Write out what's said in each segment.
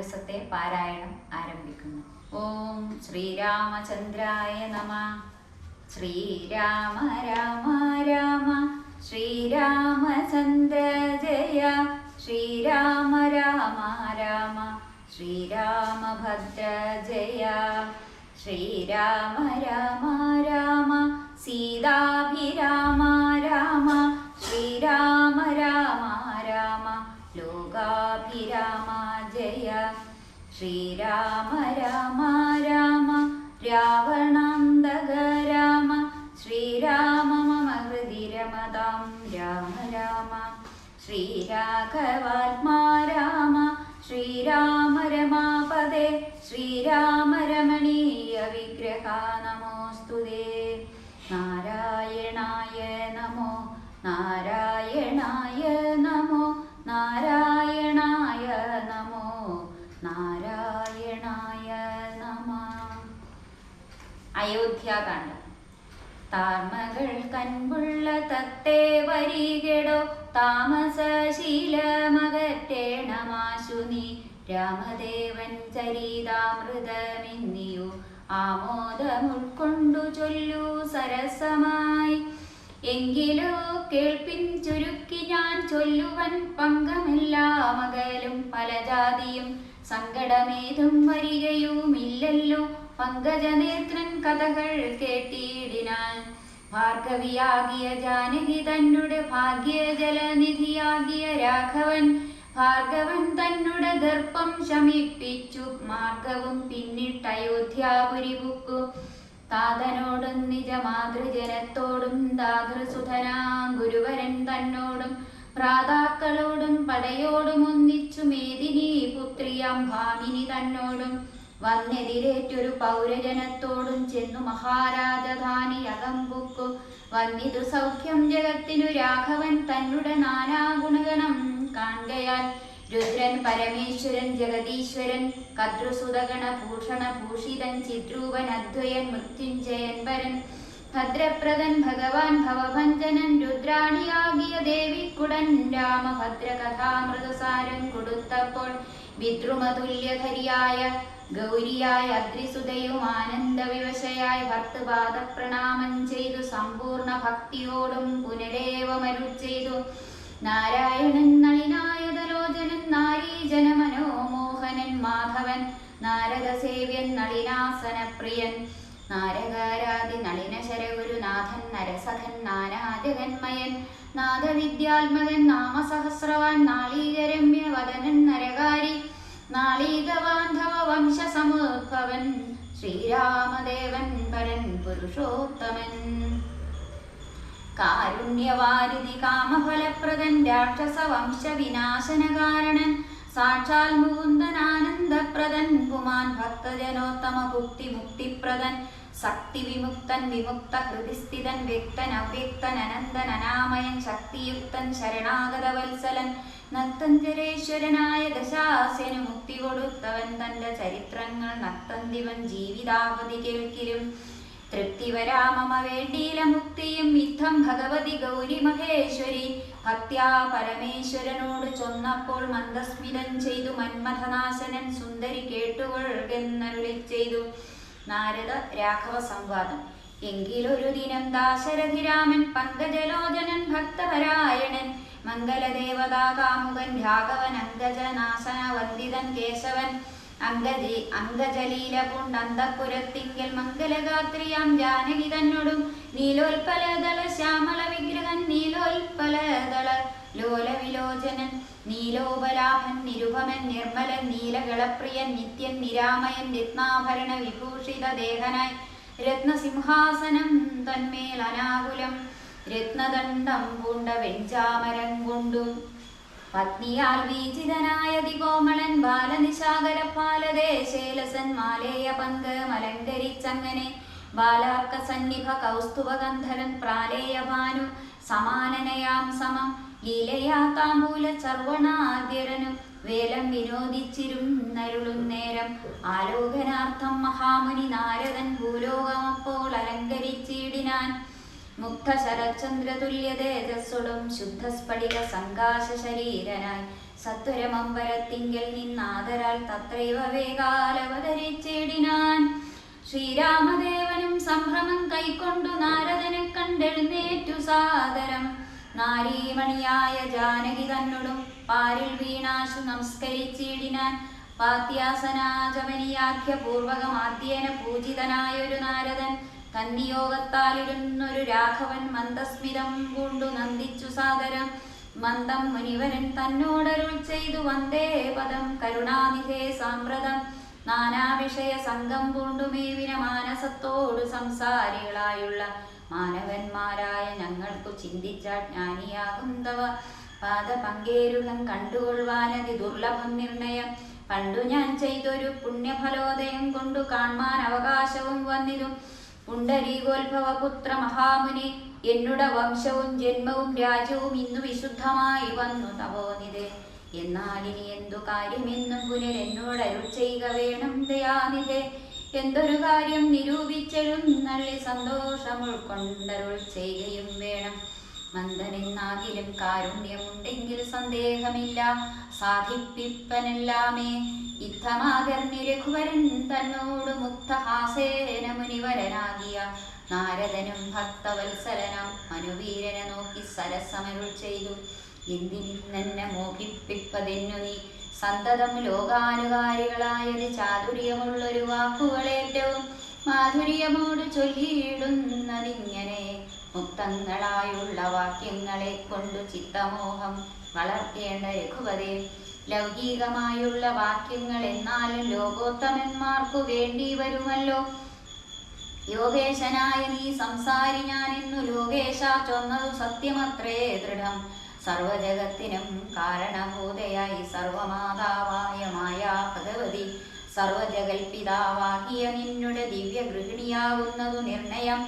ദിവസത്തെ പാരായണം ആരംഭിക്കുന്നു. ഓം ശ്രീരാമചന്ദ്രായ നമ. ശ്രീരാമ രാമ രാമ ശ്രീരാമചന്ദ്ര ജയ. ശ്രീരാമ രാമ രാമ ശ്രീരാമഭദ്ര ജയ. ശ്രീരാമ രാമ രാമ സീതാഭിരാമ രാമ. ശ്രീരാമ രാമ രാമ ലോകാഭിരാമ ജയ. ശ്രീരാമ രാമ രാമ രാവണാന്തക രാമ. ശ്രീരാമ മമ ഹൃദി രമതാം രാമ രാമ. ശ്രീരാഘവാത്മാ രാമ. ശ്രീരാമ രമാപദേ. ശ്രീരാമ രമണീയ വിഗ്രഹ നമോസ്തുതേ. നാരായണായ നമോ നാരായണായ നമോ നാരായണായ നമോ നാരായണായ നമ. അയോധ്യാകാന്ഡം. താർമകൾ കൻപുള്ള തത്തേ വരികെടോ. താമസശീലമകറ്റേണമാശു നീ. രാമദേവൻ ചരിതാമൃതമെന്നിയു ആമോദമുൾക്കൊണ്ടു ചൊല്ലു സരസമായി. എങ്കിലോ കേൾപ്പിൻ ചുരുക്കി ഞാൻ ചൊല്ലുവൻ പങ്കമില്ലാ മകലും പല ജാതിയും. സങ്കടമേതും വരികയുമില്ലല്ലോ പങ്കജനേത്രൻ കഥകൾ കേട്ടിടിനാൻ. ഭാർഗവിയാകിയ ജാനകി തന്നെ ഭാഗ്യജലനിധിയാകിയ രാഘവൻ. ഭാർഗവൻ തന്നെ ദർപ്പം ശമിപ്പിച്ചു മാർഗവും പിന്നിട്ടയോധ്യാപുരി പുക്കു. താതനോടും നിജമാതൃജനത്തോടും ദാതൃസുധനാം ഗുരുവരൻ തന്നോടും ഭ്രാതാക്കളോടും പടയോടും ഒന്നിച്ചു മേദിനി പുത്രിയാം ഭാമിനി തന്നോടും വന്നെതിരേറ്റൊരു പൗരജനത്തോടും ചെന്നു മഹാരാജധാനി അകമ്പുക്കു. വന്നിതു സൗഖ്യം ജഗത്തിനു രാഘവൻ തന്നെ നാനാഗുണഗണം കാൺകയാൽ. രുദ്രൻ പരമേശ്വരൻ ജഗദീശ്വരൻ കദ്രുസുതഗണ ഭൂഷണ ഭൂഷിതൻ ചിദ്രൂപൻ അദ്വയൻ മൃത്യുഞ്ജയൻ വരൻ ഭദ്രപ്രദൻ ഭഗവാൻ ഭവഭഞ്ജനൻ. രുദ്രാണിയാകിയ ദേവിക്കുടൻ രാമഭദ്രകഥാമൃതസാരം കൊടുത്തപ്പോൾ വിദ്രുമതുല്യധരിയായ ഗൗരിയായ അദ്രിസുതയും ആനന്ദവിവശയായി ഭർത്തൃപാദ പ്രണാമം ചെയ്തു സമ്പൂർണ്ണ ഭക്തിയോടും പുനരേവമരുൾ ചെയ്തു. നാരായണൻ നളിനായതലോചനൻ നാരീജന മനോമോഹനൻ മാധവൻ. നാരദസേവ്യൻ നളിനാസനപ്രിയൻ. നാരകാരാതി നളിന ശരഗുരുനാഥൻ നരസഖൻ നാനാജഗന്മയൻ. നാദവിദ്യാത്മകൻ നാമസഹസ്രവാൻ നാളീകരമ്യ വദനൻ നരകാരി. നാളീകബാന്ധവ വംശസമുദ്ഭവൻ ശ്രീരാമദേവൻ പരൻ പുരുഷോത്തമൻ. കാരുണ്യവാരിധി കാമഫലപ്രദൻ രാക്ഷസ വംശവിനാശനകാരണൻ. സാക്ഷാൽ മുകുന്ദനാനന്ദപ്രദൻ പുമാൻ ഭക്തജനോത്തമ ഭുക്തി മുക്തിപ്രദൻ. ശക്തി വിമുക്തൻ വിമുക്ത ഹൃദിസ്ഥിതൻ വ്യക്തൻ അവ്യക്തൻ അനന്തൻ അനാമയൻ ശക്തിയുക്തൻ ശരണാഗതവത്സലൻ. നക്തഞ്ചരേശ്വരനായ ദശാസ്യനു മുക്തി കൊടുത്തവൻ. തന്റെ ചരിത്രങ്ങൾ നക്തന്തിവൻ ജീവിതാവധി കേൾക്കിലും. തൃപ്തിവരാമമ വേണ്ടീല മുക്തിയും യുദ്ധം ഭഗവതി ഗൗരി മഹേശ്വരി. ഭക്ത്യാ പരമേശ്വരനോട് ചൊന്നപ്പോൾ മന്ദസ്മിതം ചെയ്തു മന്മഥനാശനൻ. സുന്ദരി കേട്ടുകൊള്ളുകെന്നരുളി ചെയ്തു. നാരദ രാഘവ സംവാദം. എങ്കിലൊരു ദിനം ദാശരഥിരാമൻ പങ്കജലോചനൻ ഭക്തപരായണൻ മംഗലദേവതാ കാമുകൻ രാഘവൻ അങ്കജനാശന വന്ദിതൻ കേശവൻ. അംഗജലീല പൂണ്ടന്തപുരത്തിങ്കൽ മംഗലഗാത്രിയാം ജാനകി തന്നോടും നീലോൽപലദള ശ്യാമള വിഗ്രഹൻ. നീലോൽപലദള ലോല വിലോചനൻ നീലോപലാഭൻ നിരുപമൻ നിർമ്മലൻ നീലകളപ്രിയൻ നിത്യൻ നിരാമയൻ രത്നാഭരണ വിഭൂഷിത ദേഹനായി. രത്നസിംഹാസനം തന്മേൽ അനാകുലം രത്നദണ്ഡം പൂണ്ട വെഞ്ചാമരം കൊണ്ടും. പത്നിയാൽ വീചിതനായ ദികോമളൻ ബാലനിശാകര പാലദേശേലസൻ മാലേയ പങ്ക് മലങ്കരിച്ചങ്ങനെ. ബാലാർക്ക സന്നിഭ കൗസ്തുഭഗന്ധരൻ പ്രാലേയ ഭാനു സമാനനയാം സമം. ലീലയാ താമ്പൂല ചർവണാദ്യരനും വേലം വിനോദിച്ചിരുന്നരുളും നേരം. ആലോകനാർത്ഥം മഹാമുനി നാരദൻ ഭൂലോകമപ്പോൾ അലങ്കരിച്ചിടിനാൻ. മുക്ത ശരചന്ദ്രതുല്യ തേജസ്സുടും ശുദ്ധസ്ഫടിക സങ്കാശ ശരീരനായി സത്വരമമ്പരത്തിങ്കൽ നിന്നാദരാൽ തത്രൈവ വേഗാലവതരിച്ചേടിനാൻ. ശ്രീരാമദേവനും സംഭ്രമം കൈക്കൊണ്ടു നാരദനെ കണ്ടെഴുന്നേറ്റു സാദരം. നാരീമണിയായ ജാനകി തന്നോടും പാരിൽ വീണാശു നമസ്കരിച്ചിടിനാൻ. പാത്യാസനാചമനിയാഖ്യപൂർവകമാദ്യേന പൂജിതനായൊരു നാരദൻ തന്നിയോഗത്താലിരുന്നൊരു രാഘവൻ മന്ദസ്മിതം പൂണ്ടു നന്ദിച്ചു സാദരം. മന്ദം മുനിവരൻ തന്നോടരുൾ ചെയ്തു വന്ദേ പദം കരുണാനിധേ സാമ്പ്രതം. നാനാവിഷയ സംഘം പൂണ്ടുമേവിന മാനസത്തോടു സംസാരികളായുള്ള മാനവന്മാരായ ഞങ്ങൾക്കു ചിന്തിച്ച ജ്ഞാനിയാകും തവ പാദപങ്കേരുഹം കണ്ടുകൊള്ളുവാനതി ദുർലഭം നിർണയം. പണ്ടു ഞാൻ ചെയ്തൊരു പുണ്യഫലോദയം കൊണ്ടു കാൺമാൻ അവകാശവും വന്നിതും. പുണ്ടരീകോത്ഭവപുത്ര മഹാമുനി എന്നുട വംശവും ജന്മവും രാജ്യവും ഇന്നു വിശുദ്ധമായി വന്നു തപോനിധേ. എന്നാലിനി എന്തു കാര്യമെന്നും പുനരെന്നോടരുൾ ചെയ്യുക വേണം ദയാനിധേ. എന്തൊരു കാര്യം നിരൂപിച്ചെഴുന്നള്ളി സന്തോഷം ഉൾക്കൊണ്ടരുൾ ചെയ്യുകയും വേണം. മന്ദനെന്നാകിലും കാരുണ്യമുണ്ടെങ്കിൽ സന്ദേഹമില്ല സാധിപ്പിപ്പനെല്ലാമേ. യുദ്ധമാകർണി രഘുവരൻ തന്നോട് മുക്തഹാസേന മുനിവരനാകിയ നാരദനും ഭക്തവത്സലനം മനുവീരനെ നോക്കി സരസമരുൾ ചെയ്തു. എന്തിനിന്നെ മോഹിപ്പിപ്പതെന്നു നീ സന്തതം ലോകാനുകാരികളായത് ചാതുര്യമുള്ളൊരു വാക്കുകളേറ്റവും മാധുര്യമോട് ചൊല്ലിയിടുന്നതിങ്ങനെ. മുക്തങ്ങളായുള്ള വാക്യങ്ങളെ കൊണ്ടു ചിത്തമോഹം വളർത്തേണ്ട രഘുപതേ. ലൗകികമായുള്ള വാക്യങ്ങൾ എന്നാലും ലോകോത്തമന്മാർക്കു വേണ്ടി വരുമല്ലോ. യോഗേശനായ നീ സംസാരി ഞാനെന്നു ലോകേശ ചൊന്നതു സത്യമത്രേ ദൃഢം. സർവജഗത്തിനും കാരണഭൂതയായി സർവമാതാവായ മായാ ഭഗവതി സർവജഗൽപിതാവാകിയ നിന്നുടെ ദിവ്യഗൃഹിണിയാകുന്നതു നിർണയം.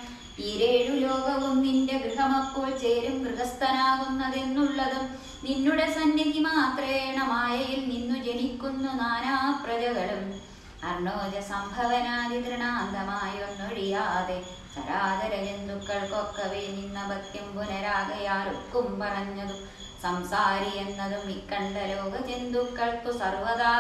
ഈരേഴു ലോകവും നിന്റെ ഗൃഹമപ്പോൾ ചേരും ഗൃഹസ്ഥനാകുന്നതെന്നുള്ളതും. നിന്നുടെ സന്നിധി മാത്രേണ മായയിൽ നിന്നു ജനിക്കുന്നു നാനാ പ്രജകളും. അർണോജ സംഭവനാദി തൃണാന്തമായൊന്നൊഴിയാതെ ചരാചര ജന്തുക്കൾക്കൊക്കവേ നിന്ന ഭക്യം പുനരാകയാലൊക്കും പറഞ്ഞതു. സംസാരി എന്നതും ഇക്കണ്ട ലോക ജന്തുക്കൾക്കു സർവദാ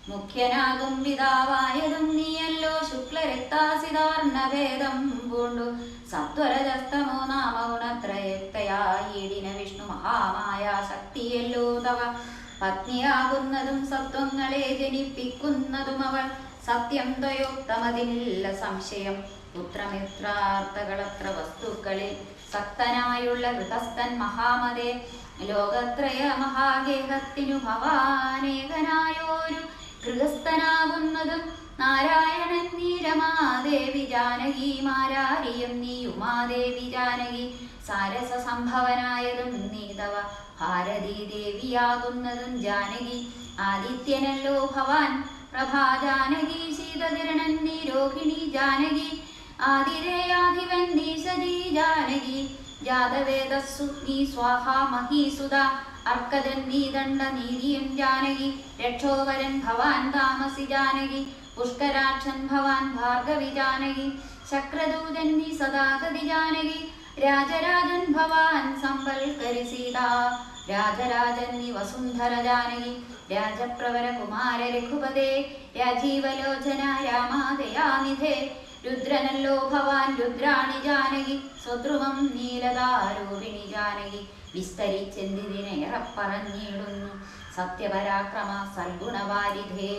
മുഖ്യനാകും പിതാവായതും നീയല്ലോ. ശുക്ലരക്താസിതാർണഭേദം പൂണ്ടു സത്വരജസ്തമോ നാമഗുണത്രയക്തയായിടിന വിഷ്ണു മഹാമായ ശക്തിയല്ലോ തവ. പത്നിയാകുന്നതും സത്വങ്ങളെ ജനിപ്പിക്കുന്നതും അവൾ സത്യം ത്വയോക്തമതിനില്ല സംശയം. പുത്രമിത്രാർത്ഥകളത്ര വസ്തുക്കളിൽ സക്തനായുള്ള ഗൃഹസ്ഥൻ മഹാമതേ. ലോകത്രയ മഹാഗേഹത്തിനു ഭവാനേകനായോരു ഗൃഹസ്ഥനാകുന്നതും നാരായണൻ നീ രമാദേവി ജാനകി മാരാരിയും നീ ഉമാദേവി ജാനകി. സാരസ സംഭവനായതും നീ തവ ഭാരതീ ദേവിയാകുന്നതും ജാനകി. ആദിത്യനല്ലോ ഭവാൻ പ്രഭാ ജാനകി. ശീതകിരണൻ നീ രോഹിണി ജാനകി. ആതിരേയാധിപൻ നീ സജീ ജാനകി. ജാതവേദസ്സു നീ സ്വാഹ മഹീസുത. അർക്കജൻ നീ ദണ്ഡ നീതിയും ജാനകി. രക്ഷോവരൻ ഭവാൻ താമസി ജാനകി. പുഷ്കരാക്ഷൻ ഭവാൻ ഭാർഗവി ജാനകി. ശക്രദൂതൻ നീ സദാഗതി ജാനകി. രാജരാജൻ ഭവാൻ സമ്പൽക്കരി സീത. രാജരാജൻ നീ വസുന്ധര ജാനകി. രാജപ്രവര കുമാര രഘുപതേ. രാജീവലോചന രാമാദയാനിധേ. രുദ്രനല്ലോ ഭവാൻ രുദ്രാണി ജാനകി. സ്വദ്രുവം നീലതാരൂപിണി ജാനകി. വിസ്തരിച്ചെന്തിനേറെ പറഞ്ഞിടുന്നു സത്യപരാക്രമ സൽഗുണവാരിധേ.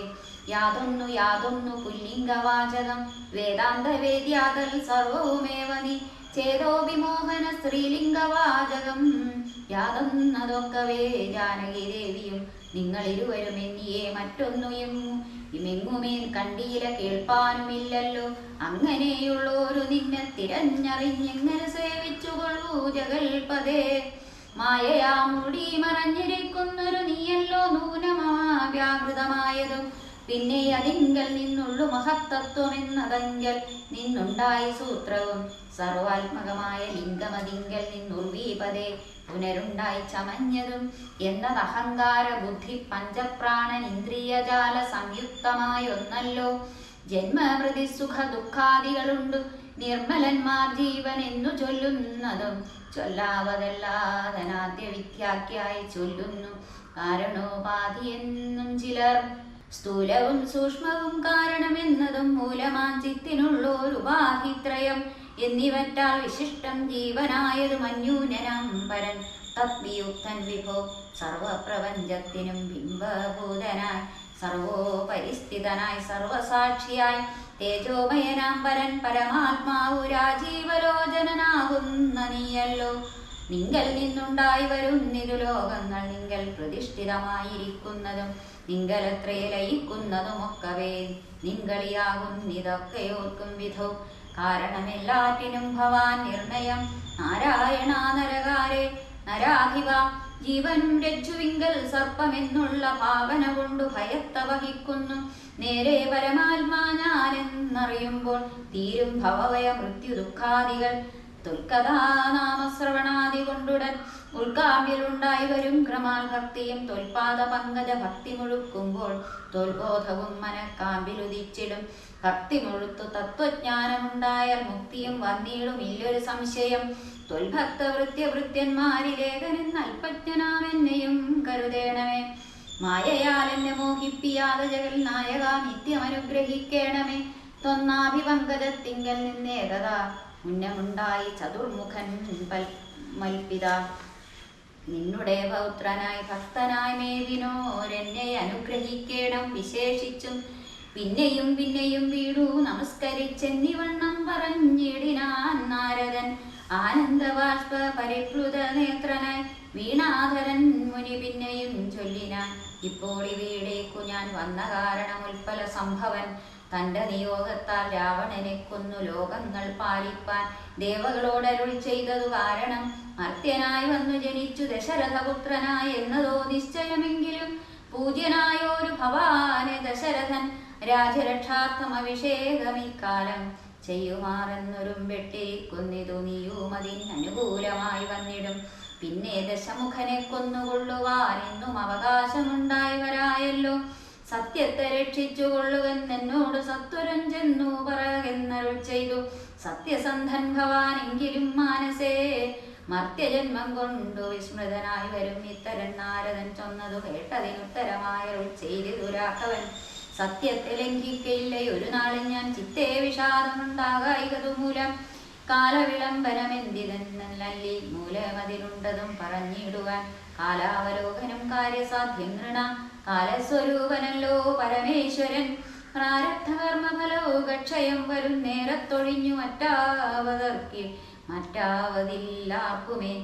യാതൊന്നു യാതൊന്നു പുല്ലിംഗവാചകം വേദാന്തവേദ്യാതൽ സർവവുമേവ നീ. ചേതോവിമോഹന സ്ത്രീലിംഗവാചകം യാതൊന്നതൊക്കവേ ജാനകി ദേവിയും. നിങ്ങളിരുവരും എന്നിയെ മറ്റൊന്നും ഇമെങ്ങുമേ കണ്ടീല കേൾപ്പാനുമില്ലല്ലോ. അങ്ങനെയുള്ളോരു നിന്നെ തിരഞ്ഞറിഞ്ഞെങ്ങനെ സേവിച്ചുകൊള്ളൂ ജഗൽപദേ. മായയാ മൂടി മറഞ്ഞിരിക്കുന്നൊരു നീയല്ലോ നൂനമാ വ്യാകൃതമായതും. പിന്നെ അതിങ്കൽ നിന്നുള്ളു മഹത്തത്വമെന്നതങ്കൽ നിന്നുണ്ടായി സൂത്രവും. സർവാത്മകമായ ലിംഗമതിങ്കൽ നിന്നുർവീപതേ പുനരുണ്ടായി ചമഞ്ഞതും. എന്നതഹങ്കാര ബുദ്ധി പഞ്ചപ്രാണൻ ഇന്ദ്രിയജാല സംയുക്തമായൊന്നല്ലോ. ജന്മപ്രതി സുഖ ദുഃഖാദികളുണ്ട് നിർമ്മലന്മാർ ജീവൻ എന്നു ചൊല്ലുന്നതും ചൊല്ലാവതല്ലാതനാദ്യ വിദ്യാഖ്യായി ചൊല്ലുന്നു. കാരണോപാധി എന്നും ചിലർ സ്ഥൂലവും സൂക്ഷ്മവും കാരണമെന്നതും മൂലമാഞ്ചിത്തിനുള്ളോരുപാധിത്രയം എന്നിവറ്റാൽ വിശിഷ്ടം ജീവനായത് മന്യൂനനാം പരൻ തദ്വിയുക്തൻ വിഭോ സർവപ്രപഞ്ചത്തിനും ബിംബഭൂതനായി സർവോപരിസ്ഥിതനായി സർവസാക്ഷിയായി തേജോമയനാം പരൻ പരമാത്മാവു രാജീവലോചനാകുന്ന നീയല്ലോ. നിങ്കൽ നിന്നുണ്ടായി വരുന്നിതു ലോകങ്ങൾ നിങ്കൽ പ്രതിഷ്ഠിതമായിരിക്കുന്നതും നിങ്കലത്രേ ലയിക്കുന്നതുമൊക്കവേ നിങ്കളിയാകുന്നിതൊക്കെയോർക്കും വിധോ. കാരണമെല്ലാറ്റിനും ഭവാൻ നിർണയം നാരായണ നരകാരെ നരാധിപ ജീവനും രജ്ജുവിങ്കൽ സർപ്പമെന്നുള്ള ഭാവന കൊണ്ടു ഭയത്തെ വഹിക്കുന്നു. നേരെ പരമാത്മാ ഞാനെന്നറിയുമ്പോൾ തീരും ഭവഭയ മൃത്യു ദുഃഖാദികൾ. തൊൽക്കഥാനാമശ്രവണാദി കൊണ്ടുടൻ ഉൾക്കാമ്പിലുണ്ടായി വരും ക്രമാൽ ഭക്തിയും തൊൽപാദ പങ്കജ ഭക്തി മുഴുക്കുമ്പോൾ തൊൽബോധവും മനക്കാമ്പിലുദിച്ചിടും. ഭക്തി മുഴുത്തു തത്വജ്ഞാനമുണ്ടായാൽ മുക്തിയും വന്നിടും ഇല്ലൊരു സംശയം. തൊൽഭക്ത വൃത്യവൃത്യന്മാരിലേഖനെന്ന് അല്പജ്ഞനാമെന്നെയും കരുതേണമേ. മായയാൽ എന്നെ മോഹിപ്പിയാതെ ജഗൽ നായക നിത്യമനുഗ്രഹിക്കേണമേ. ത്വന്നാഭിപങ്കജത്തിങ്കൽ നിന്നേകതാ മുന്നമുണ്ടായി ചതുർമുഖൻ മൽപിത നിന്നുടെ പൗത്രനായി ഭക്തനായി മേവിനോരെന്നെ അനുഗ്രഹിക്കേണം വിശേഷിച്ചും. പിന്നെയും പിന്നെയും വീടു നമസ്കരിച്ചെന്നിവണ്ണം പറഞ്ഞിടിനാൻ നാരദൻ. ആനന്ദബാഷ്പ പരിപ്ലുത നേത്രനായി വീണാധരൻ മുനി പിന്നെയും ചൊല്ലിനാൻ. ഇപ്പോൾ ഇവിടേക്കു ഞാൻ വന്ന കാരണം ഉൽപ്പല സംഭവൻ തന്റെ നിയോഗത്താൽ രാവണനെ കൊന്നു ലോകങ്ങൾ പാലിപ്പാൻ ദേവകളോടരുൾ ചെയ്തതു കാരണം മർത്യനായി വന്നു ജനിച്ചു ദശരഥപുത്രനായി എന്നതോ നിശ്ചയമെങ്കിലും പൂജ്യനായോരു ഭവാനെ ദശരഥൻ രാജരക്ഷാർത്ഥം അഭിഷേകമിക്കാലം ചെയ്യുമാറെന്നൊരുമ്പെട്ടിരിക്കുന്നിതു നീയും അതിനനുകൂലമായി വന്നിടും. പിന്നെ ദശമുഖനെ കൊന്നുകൊള്ളുവാൻ എന്നും അവകാശമുണ്ടായി വരായല്ലോ. സത്യത്തെ രക്ഷിച്ചു കൊള്ളുവെന്നോട് സത്വരം ചെന്നു പറകെന്നരുൾ ചെയ്തു. സത്യസന്ധൻ ഭവാനെങ്കിലും മാനസേ മർത്യജന്മം കൊണ്ടു വിസ്മൃതനായി വരും ഇത്തരൻ നാരദൻ ചൊന്നതു കേട്ടതിനുത്തരമായരുൾ ചെയ്തു രാഘവൻ. സത്യത്തെ ലംഘിക്കയില്ല ഒരു നാളിൽ ഞാൻ ചിത്തേ വിഷാദമുണ്ടാകായികതു മൂലം കാലവിളംബനമെന്തിതെന്നല്ലി മൂലമതിലുണ്ടതും പറഞ്ഞിടുവാൻ. കാലാവലോകനം കാര്യസാധ്യം നൃണ കാലസ്വരൂപനല്ലോ പരമേശ്വരൻ. പ്രാരബ്ധകർമ്മഫലോകക്ഷയം വരും നേരത്തൊഴിഞ്ഞു മറ്റാവതില്ലാർക്കുമേ.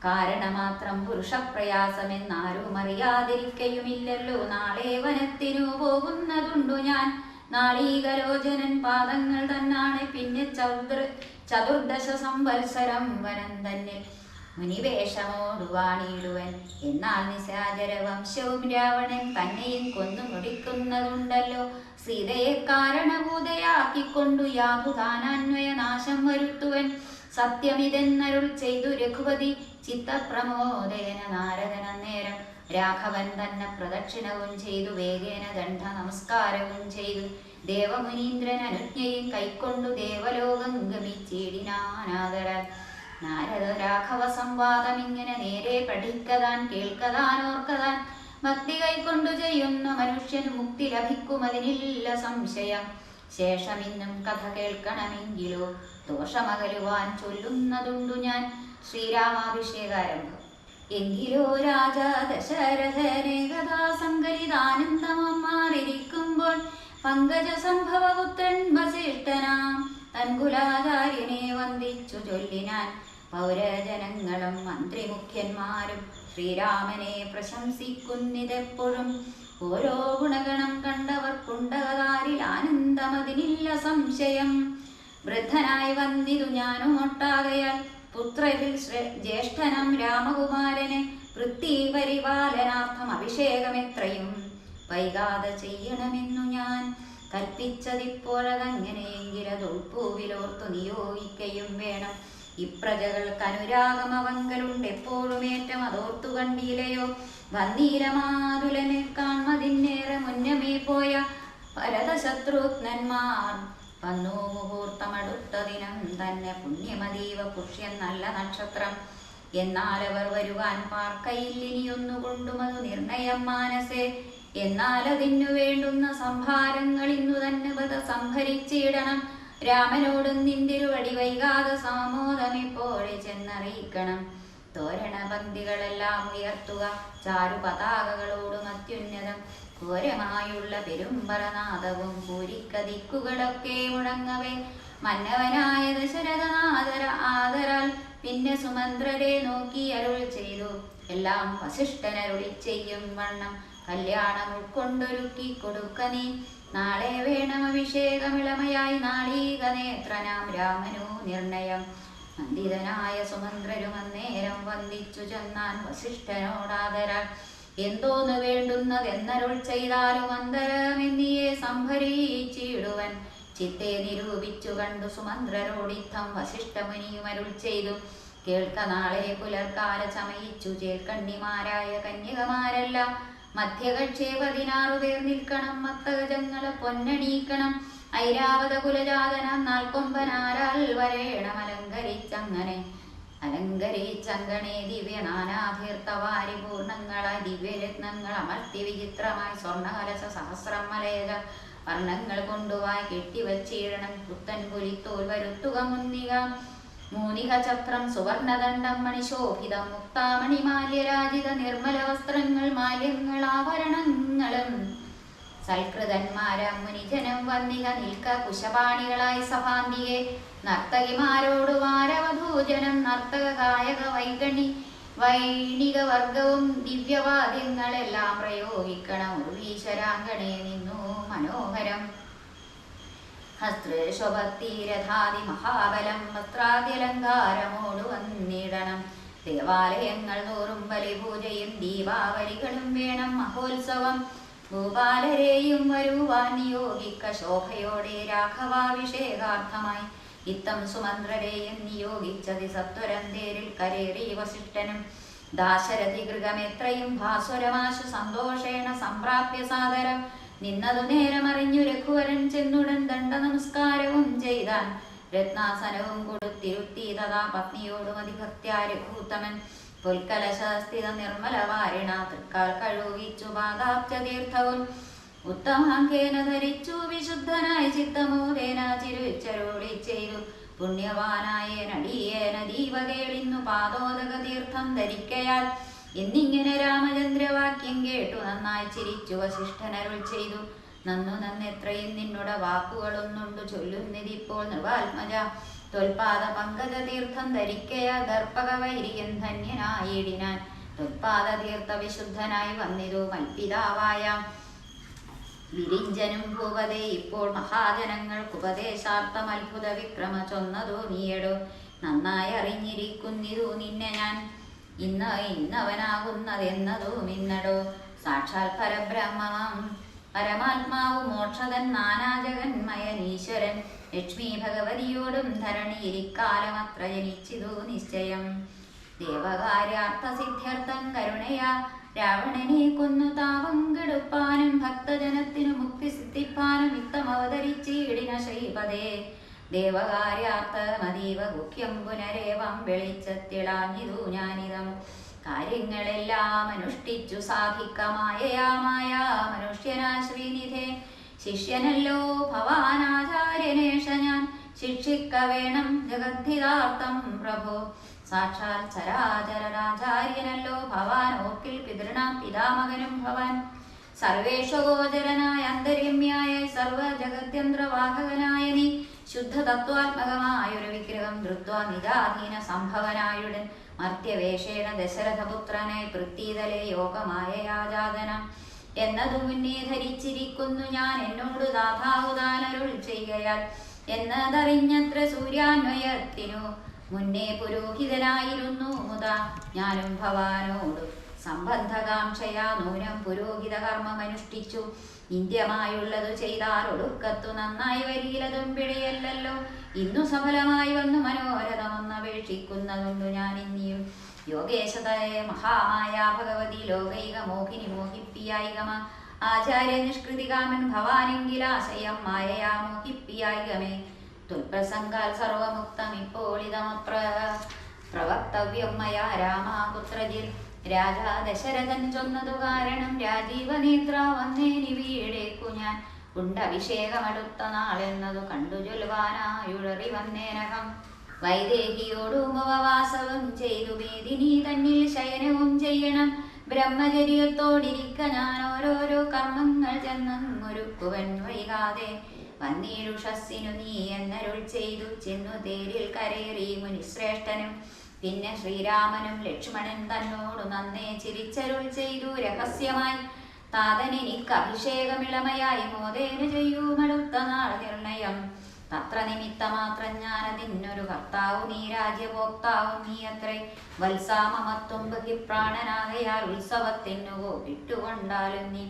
കാരണമാത്രം പുരുഷപ്രയാസമെന്നാരും അറിയാതിരിക്കയുമില്ലല്ലോ. നാളെ വനത്തിനു പോകുന്നതുണ്ടു ഞാൻ. നാളീകലോചനൻ പാദങ്ങൾ തന്നാണ് പിന്നെ ചതുർദശ സംവത്സരം വനം തന്നെ മുനിവേഷമോടുവാണിടുവൻ. എന്നാൽ നിശാചര വംശവും രാവണൻ തന്നെയും കൊന്നു മുടിക്കുന്നതുണ്ടല്ലോ. സീതയെ കാരണഭൂതയാക്കിക്കൊണ്ടു യാതുതാനാന്വയ നാശം വരുത്തുവൻ. സത്യമിതെന്നരുൾ ചെയ്തു രഘുപതി ചിത്തപ്രമോദേന നാരദന നേരം. രാഘവൻ തന്നെ പ്രദക്ഷിണവും ചെയ്തു വേഗേന ദണ്ഡ നമസ്കാരവും ചെയ്തു. ദേവമുനീന്ദ്രൻ അനുജ്ഞയും കൈക്കൊണ്ടു ദേവലോകം ഗമിച്ചിടിനാനാദരാൽ. നാരദ രാഘവ സംവാദം ഇങ്ങനെ നേരെ പഠിക്കതാൻ കേൾക്കതാൻ ഓർക്കതാൻ. ഭക്തി കൈക്കൊണ്ടു ചെയ്യുന്ന മനുഷ്യന് മുക്തി ലഭിക്കുമതിനില്ല സംശയം. ശേഷമിന്നും കഥ കേൾക്കണമെങ്കിലോ ദോഷമകലുവാൻ ചൊല്ലുന്നതുണ്ടു ഞാൻ. ശ്രീരാമാഭിഷേകാരംഭം. എങ്കിലോ രാജ ദശരഥനേകഥാ സങ്കലിതാനന്ദമാറിയിരിക്കുമ്പോൾ പങ്കജ സംഭവപുത്രൻ വസിഷ്ഠനാം തൻകുലാചാര്യനെ വന്ദിച്ചു ചൊല്ലിനാൻ. പൗരജനങ്ങളും മന്ത്രിമുഖ്യന്മാരും ശ്രീരാമനെ പ്രശംസിക്കുന്നിതെപ്പോഴും. ഓരോ ഗുണഗണം കണ്ടവർക്കുണ്ടകതാരിൽ ആനന്ദമതിനില്ല സംശയം. വൃദ്ധനായി വന്നിതു ഞാനും ഒട്ടാകയാൽ പുത്രരിൽ ജ്യേഷ്ഠനം രാമകുമാരനെ വൃത്തിപരിപാലനാർത്ഥം അഭിഷേകമെത്രയും വൈകാതെ ചെയ്യണമെന്നു ഞാൻ കൽപ്പിച്ചതിപ്പോഴതങ്ങനെയെങ്കിലതൊൾപ്പൂവിലോർത്തു നിയോഗിക്കയും വേണം. ഇപ്രജകൾക്ക് അനുരാഗമവങ്കലുണ്ട് എപ്പോഴുമേറ്റം അതോർത്തു കണ്ടീലയോ. വന്നീരമാതുലനെ കാൺമതിന്നേറെ മുന്നമേ പോയ ഭരതശത്രുഘ്നന്മാർ വന്നു മുഹൂർത്തമടുത്ത ദിനം തന്നെ പുണ്യമതീവ പുഷ്യം നല്ല നക്ഷത്രം. എന്നാൽ അവർ വരുവാൻ പാർക്കയില്ലിനിയൊന്നുകൊണ്ടുമതു നിർണയം മാനസേ. എന്നാൽ അതിനു വേണ്ടുന്ന സംഭാരങ്ങൾ ഇന്നു തന്നെ പത സംഭരിച്ചിടണം. രാമനോടും നിന്തിരുവടി വൈകാതെ സാമോദമെപ്പോഴെ ചെന്നറിയിക്കണം. തോരണ പന്തികളെല്ലാം ഉയർത്തുക ചാരു പതാകകളോടും അത്യുന്നതം. ഘോരമായുള്ള പെരുമ്പറനാദവും പൂരിക്കതിക്കുകളൊക്കെ മുഴങ്ങവേ. മന്നവനായ ദശരഥനാദര ആദരാൽ പിന്നെ സുമന്ത്രരെ നോക്കി അരുൾ ചെയ്തു. എല്ലാം വസിഷ്ഠനരുളി ചെയ്യും വണ്ണം കല്യാണം ഉൾക്കൊണ്ടൊരുക്കി കൊടുക്ക നീ. നാളെ വേണം അഭിഷേകമിളമയായി നാളീക നേത്രനാം രാമനു നിർണയം. നന്ദിതനായ സുമന്ത്രരും അന്നേരം വന്ദിച്ചു ചെന്നാൻ വസിഷ്ഠനോടാദരാൽ. എന്തോന്നു വേണ്ടുന്നതെന്നരുൾ ചെയ്താലും അന്തരമെന്നിയെ സംഭരിച്ചിടുവൻ. ചിത്തെ നിരൂപിച്ചു കണ്ടു സുമന്ത്രരോടിത്തം വസിഷ്ഠമുനിയും അരുൾ ചെയ്തു. കേൾക്ക നാളെ പുലർക്കാല ചമയിച്ചു ചേൽക്കണ്ണിമാരായ കന്യകമാരെല്ലാം മധ്യകക്ഷേ 16 പേർ നിൽക്കണം. മത്തഗജങ്ങളെ പൊന്നണീക്കണം. ഐരാവത കുലജാതനാം നാൽക്കൊമ്പനാരാൽ വരേണം അലങ്കരിച്ചങ്ങനെ ദിവ്യ നാനാഭീർത്തവാരി പൂർണ്ണങ്ങളായി ദിവ്യരത്നങ്ങൾ അമർത്തി വിചിത്രമായി സ്വർണ്ണകലശ സഹസ്രം മലയജ വർണ്ണങ്ങൾ കൊണ്ടുവായി കെട്ടിവച്ചിടണം. പുത്തൻ പുലിത്തോൽ വരുത്തുക മൂനിക ചക്രം സുവർണദണ്ഡം മണിശോഭിതം മുക്താമണിമാല്യരാജിത നിർമ്മല വസ്ത്രങ്ങൾ മാല്യങ്ങൾ ആഭരണങ്ങളും. സൽകൃതന്മാരാം മുനിജനം വന്നിക നിൽക്ക കുശപാണികളായി സഭാന്തിയെ. നർത്തകിമാരോട് വാരവധൂജനം നർത്തക ഗായക വൈണിക വർഗവും ദിവ്യവാദ്യങ്ങളെല്ലാം പ്രയോഗിക്കണം. ഉർവീശ്വരാങ്കണേ നിന്നു മനോഹരം ഹസ്തശോഭത്തീരഥാതി മഹാബലം വസ്ത്രാദ്യലങ്കാരമോടു വന്നിടണം. ദേവാലയങ്ങൾ തോറും ബലിപൂജയും ദീപാവലികളും വേണം മഹോത്സവം. ഭൂപാലരെയും വരുവാൻ നിയോഗിക്ക ശോഭയോടെ രാഘവാഭിഷേകാർത്ഥമായി. ഇത്തം സുമന്ത്രരെയും നിയോഗിച്ചതി സത്വരം തേരിൽ കരേറി വസിഷ്ഠനും. ദാശരഥി ഗൃഹമെത്രയും ഭാസ്വരമാശു സന്തോഷേണ സംപ്രാപ്യ സാദരം. നിന്നതു നേരമറിഞ്ഞു രഘുവരൻ ചെന്നുടൻ ദണ്ഡ നമസ്കാരവും ചെയ്താൻ. രത്നാസനവും കൊടുത്തിരുത്തി തഥാ പത്നിയോടും അതിഭക്ത്യാ രഘൂത്തമൻ. പുൽക്കലശസ്ഥിത നിർമ്മലവാരിണ തൃക്കാൽ കഴുകിച്ചു പാദാബ്ജതീർത്ഥവും. ഉത്തമാങ്കേന ധരിച്ചു വിശുദ്ധനായി ചിത്തമോദേന ചിരുച്ചരോളി ചെയ്തു. പുണ്യവാനായ നടിയേന ദീപകേളിന്നു പാദോദക തീർത്ഥം ധരിക്കയാൽ. എന്നിങ്ങനെ രാമചന്ദ്രവാക്യം കേട്ടു നന്നായി ചിരിച്ചു വസിഷ്ഠനരുൾ ചെയ്തു. നന്നെത്രയും നിന്നുടെ വാക്കുകളൊന്നുണ്ടു ചൊല്ലുന്നിതിപ്പോൾ നൃപാത്മജ. തൊൽപാദ പങ്കജ തീർത്ഥം ധരിക്കയാ ദർപ്പക വൈരിയൻ ധന്യനായിടിനാൻ. തൊൽപാദ തീർത്ഥ വിശുദ്ധനായി വന്നിരു മൽപിതാവായ വിരിഞ്ചനും ഭൂപതേ. ഇപ്പോൾ മഹാജനങ്ങൾക്കുപദേശാർത്ഥം അത്ഭുത വിക്രമ ചൊന്നതോ നീയടോ. നന്നായി അറിഞ്ഞിരിക്കുന്നിതു നിന്നെ ഞാൻ ഇന്നവനാകുന്നതെന്നതും ഇന്നടോ. സാക്ഷാൽ പരബ്രഹ്മമാം പരമാത്മാവ് മോക്ഷതൻ നാനാജഗന്മയനീശ്വരൻ. ലക്ഷ്മി ഭഗവതിയോടും ധരണിയിരിക്കാലമത്ര ജനിച്ചിതു നിശ്ചയം. ദേവകാര്യാർത്ഥസിദ്ധ്യർത്ഥം കരുണയാ രാവണനെ കൊന്നു താപം കെടുപ്പാനും ഭക്തജനത്തിനു മുക്തി സിദ്ധിപ്പാനും ഇത്തമവതരിച്ചിടിന ശ്രീപദേ. ദേവകാര്യാർത്ഥമതീവ ഗുഹ്യം പുനരേവം വെളിച്ചത്തിളാഞ്ഞിതു ഞാനിതം. കാര്യങ്ങളെല്ലാം അനുഷ്ഠിച്ചു സാധിക്കമായയാമായ മനുഷ്യനാ ശ്രീനിധേ. ശിഷ്യനല്ലോ ഭവാനാചാര്യനേഷ ഞാൻ ശിക്ഷിക്ക വേണം ജഗദ്ധിതാർത്ഥം പ്രഭോ. സാക്ഷാൽ ചരാചരാചാര്യനല്ലോ ഭവാൻ ഓർക്കിൽ പിതൃണാം പിതാമകനും ഭവാൻ. സർവേഷഗോചരനായ അന്തരമ്യായ സർവജഗത്യന്ത്രവാഹകനായ നീ ശുദ്ധ തത്വാത്മകമായൊരു വിഗ്രഹം ധൃത്വാ നിജാധീന സംഭവനായുടൻ മർത്യവേഷേണ ദശരഥപുത്രനായി പൃഥ്വീതലെ യോഗമായ യാജാതനം എന്നതു മുന്നേ ധരിച്ചിരിക്കുന്നു ഞാൻ. എന്നോട് ദാതാഹുദാനരുൾ ചെയ്യയാൽ എന്നതറിഞ്ഞത്ര സൂര്യാന്വയത്തിനു മുന്നേ പുരോഹിതനായിരുന്നു മുതാ. ഞാനും ഭവാനോട് സംബന്ധകാംക്ഷയാ നൂനം പുരോഹിത കർമ്മമനുഷ്ഠിച്ചു. നിന്ദ്യമായുള്ളതു ചെയ്താൽ ഒടുക്കത്തു നന്നായി വരിയിലതും പിഴയല്ലോ. ഇന്നു സഫലമായി വന്നു മനോരഥമൊന്നപേക്ഷിക്കുന്നതുണ്ടു ഞാൻ ഇനിയും. യോഗേശതയെ മഹാമായ ഭഗവതി ലോകൈക മോഹിനി മോഹിപ്പിയായികമ ആചാര്യ നിഷ്കൃതികാമൻ ഭവാനെങ്കിലാശയം മായയാ മോഹിപ്പിയായികമേ തുൽപ്രസംഗാൽ സർവമുക്തം പ്രവക്തവ്യം മയാ രാമാപുത്രജിൽ രാജാ ദശരഥൻ ചൊന്നതു കാരണം രാജീവനേത്ര വന്നേനി വീടേക്കു ഞാൻ ഉണ്ടഭിഷേകമടുത്ത നാളെന്നതു കണ്ടു ചൊല്ലുവാനായുഴറി വന്നേനകം വൈദേഹിയോടും ഉപവാസവും ചെയ്തു മേദിനി തന്നിൽ ശയനവും ചെയ്യണം ബ്രഹ്മചര്യത്തോടിരിക്ക ഞാൻ ഓരോരോ കർമ്മങ്ങൾ ചെന്നൊരുക്കുവൻ വൈകാതെ വന്നീടുഷസ്സിനു നീ എന്നരുൾ ചെയ്തു ചെന്നു തേരിൽ കരേറി മുനിശ്രേഷ്ഠനും പിന്നെ ശ്രീരാമനും ലക്ഷ്മണൻ തന്നോടു നന്നേ ചിരിച്ചരുൾ ചെയ്തു രഹസ്യമായി താതനെനിക്ക് അഭിഷേകമിളമയായി മോദേന ചെയ്യൂമടുത്ത നാൾ നിർണയം തത്ര നിമിത്തമാത്രം ഞാനതിന്നൊരു കർത്താവു നീ രാജ്യഭോക്താവും നീ അത്രേ വത്സാമമത്വം ബഹിപ്രാണനാകയാൽ ഉത്സവത്തിനു വിട്ടുകൊണ്ടാലും നീ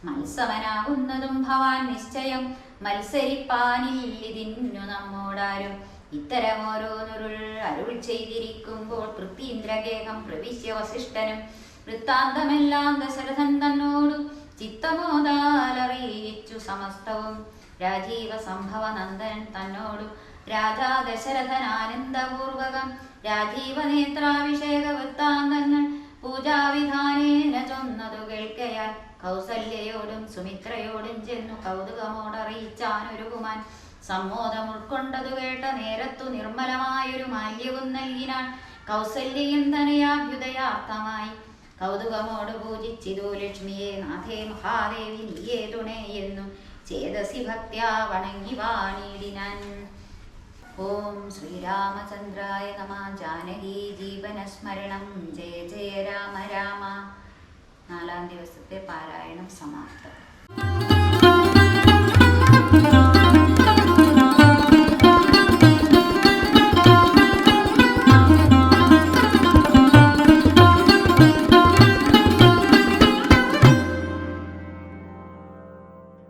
മത്സവനാകുന്നതും ഭവാൻ നിശ്ചയം മത്സരിപ്പാനില്ലിതിന്നു നമ്മോടാരും ഇത്തരമോരോന്നുരുൾ അരുൾ ചെയ്തിരിക്കുമ്പോൾ പൃഥ്വീന്ദ്രഗേഹം പ്രവിശ്യ വസിഷ്ഠനും വൃത്താന്തമെല്ലാം ദശരഥൻ തന്നോടു ചിത്തമോദാലറിയിച്ചു സമസ്തവും രാജീവ സംഭവ നന്ദനൻ തന്നോടു രാജാ ദശരഥൻ ആനന്ദപൂർവകം രാജീവ നേത്രാഭിഷേക വൃത്താന്തങ്ങൾ പൂജാവിധാനേന ചൊന്നതു കേൾക്കയാൽ കൗസല്യയോടും സുമിത്രയോടും ചെന്നു കൗതുകമോടറിയിച്ചാനൊരുകുമാൻ സമ്മോദം ഉൾക്കൊണ്ടതു കേട്ട നേരത്തു നിർമ്മലമായൊരു മാല്യവും നൽകിനാൾ കൗസല്യയും തനയാഭ്യുദയാർത്ഥമായി കൗതുകമോട് പൂജിച്ചിതു ലക്ഷ്മിയെ നാഥേ മഹാദേവി നീയേ തുണേയെന്നു ചേതസി ഭക്ത്യാ വണങ്ങി വാണിടിനാൻ. ഓം ശ്രീരാമചന്ദ്രായ നമഃ. ജാനകി ജീവനസ്മരണം. ജയ ജയ രാമ രാമ. 4-ാം ദിവസത്തെ പാരായണം സമാപ്തം.